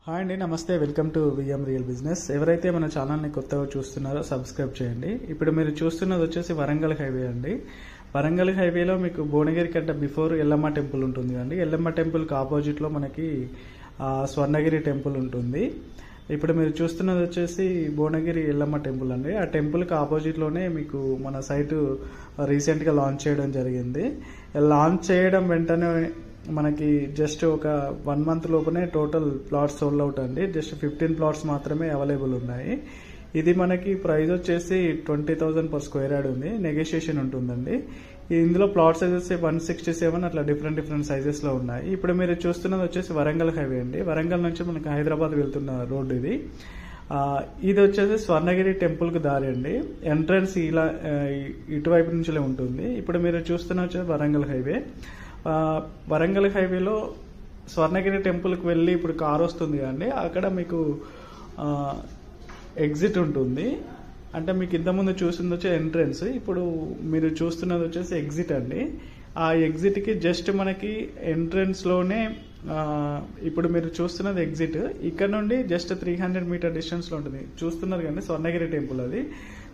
Hi అండి, నమస్తే. Welcome to VM real business. ఎవరైతే మన ఛానల్ని కొత్తగా చూస్తున్నారో సబ్స్క్రైబ్ చేయండి. ఇప్పుడు మీరు చూస్తున్నది వచ్చేసి వరంగల్ హైవే అండి. వరంగల్ హైవేలో మీకు భువనగిరి కంటే బిఫోర్ ఎల్లమ్మ టెంపుల్ ఉంటుంది అండి. ఎల్లమ్మ టెంపుల్కి ఆపోజిట్లో మనకి స్వర్ణగిరి టెంపుల్ ఉంటుంది. ఇప్పుడు మీరు చూస్తున్నది వచ్చేసి భువనగిరి ఎల్లమ్మ టెంపుల్ అండి. ఆ టెంపుల్కి ఆపోజిట్లోనే మీకు మన సైటు రీసెంట్గా లాంచ్ చేయడం జరిగింది. లాంచ్ చేయడం వెంటనే మనకి జస్ట్ ఒక 1 month లోపునే టోటల్ ప్లాట్స్ సోల్డ్ అవుట్ అండి. జస్ట్ 15 ప్లాట్స్ మాత్రమే అవైలబుల్ ఉన్నాయి. ఇది మనకి ప్రైస్ వచ్చేసి 20,000 per square yard ఉంది. నెగోషియేషన్ ఉంటుందండి. ఇందులో ప్లాట్ సైజెస్ 167 అట్లా డిఫరెంట్ సైజెస్ లో ఉన్నాయి. ఇప్పుడు మీరు చూస్తున్నది వచ్చేసి వరంగల్ హైవే అండి. వరంగల్ నుంచి మనకి హైదరాబాద్ వెళ్తున్న రోడ్ ఇది. ఇది వచ్చేసి స్వర్ణగిరి టెంపుల్ కు దారి అండి. ఎంట్రన్స్ ఇలా ఇటువైపు నుంచిలే ఉంటుంది. ఇప్పుడు మీరు చూస్తున్న వచ్చేసి వరంగల్ హైవే. వరంగల్ హైవేలో స్వర్ణగిరి టెంపుల్కి వెళ్ళి ఇప్పుడు కార్ వస్తుంది కదండి, అక్కడ మీకు ఎగ్జిట్ ఉంటుంది. అంటే మీకు ఇంతకుముందు చూసింది వచ్చే ఎంట్రన్స్, ఇప్పుడు మీరు చూస్తున్నది వచ్చేసి ఎగ్జిట్ అండి. ఆ ఎగ్జిట్కి జస్ట్ మనకి ఎంట్రన్స్లోనే ఇప్పుడు మీరు చూస్తున్నది ఎగ్జిట్. ఇక్కడ నుండి జస్ట్ 300 meter డిస్టెన్స్లో ఉంటుంది. చూస్తున్నారు కానీ స్వర్ణగిరి టెంపుల్ అది.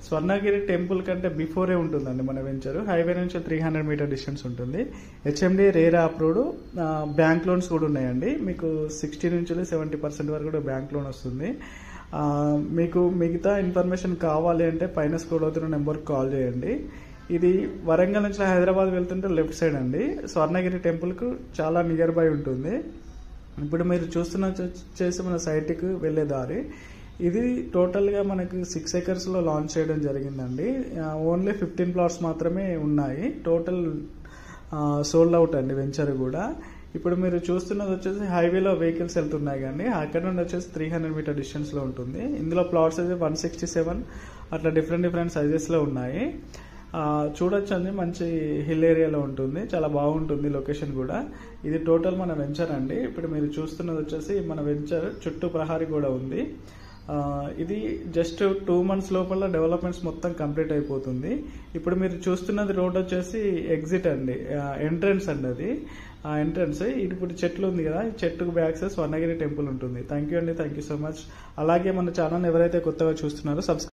స్వర్ణగిరి టెంపుల్ కంటే బిఫోరే ఉంటుందండి మన వెంచర్. హైవే నుంచి 300 meter డిస్టెన్స్ ఉంటుంది. HMD RERA approved. Bank loans కూడా ఉన్నాయండి. మీకు 60 నుంచి 70% వరకు కూడా బ్యాంక్ లోన్ వస్తుంది. మీకు మిగతా ఇన్ఫర్మేషన్ కావాలి అంటే పైన స్క్రోల్ అవుతున్న నెంబర్కి కాల్ చేయండి. ఇది వరంగల్ నుంచి హైదరాబాద్ వెళ్తుంటే లెఫ్ట్ సైడ్ అండి. స్వర్ణగిరి టెంపుల్కు చాలా నియర్ బై ఉంటుంది. ఇప్పుడు మీరు చూస్తున్న చేసి మన సైట్కి వెళ్ళే దారి ఇది. టోటల్గా మనకి 6 acres లాంచ్ చేయడం జరిగిందండి. ఓన్లీ 15 plots మాత్రమే ఉన్నాయి. టోటల్ సోల్డ్ అవుట్ అండి వెంచర్ కూడా. ఇప్పుడు మీరు చూస్తున్నది వచ్చేసి హైవేలో వెహికల్స్ వెళ్తున్నాయి కానీ అక్కడ నుండి వచ్చేసి 300 meter డిస్టెన్స్లో ఉంటుంది. ఇందులో ప్లాట్స్ అయితే 167 అట్లా డిఫరెంట్ సైజెస్లో ఉన్నాయి. చూడొచ్చు అండి, మంచి హిల్ ఏరియాలో ఉంటుంది. చాలా బాగుంటుంది లొకేషన్ కూడా. ఇది టోటల్ మన వెంచర్ అండి. ఇప్పుడు మీరు చూస్తున్నది వచ్చేసి మన వెంచర్ చుట్టూ ప్రహారీ కూడా ఉంది. ఇది జస్ట్ 2 months లోపల డెవలప్మెంట్స్ మొత్తం కంప్లీట్ అయిపోతుంది. ఇప్పుడు మీరు చూస్తున్నది రోడ్ వచ్చేసి ఎగ్జిట్ అండి, ఎంట్రన్స్ అండి అది. ఆ ఎంట్రన్స్ ఇప్పుడు చెట్లు ఉంది కదా, ఈ చెట్టుకు బ్యాక్ సైడ్ స్వర్ణగిరి టెంపుల్ ఉంటుంది. థ్యాంక్ యూ అండి, థ్యాంక్ యూ సో మచ్. అలాగే మన ఛానల్ ఎవరైతే కొత్తగా చూస్తున్నారో సబ్స్క్రైబ్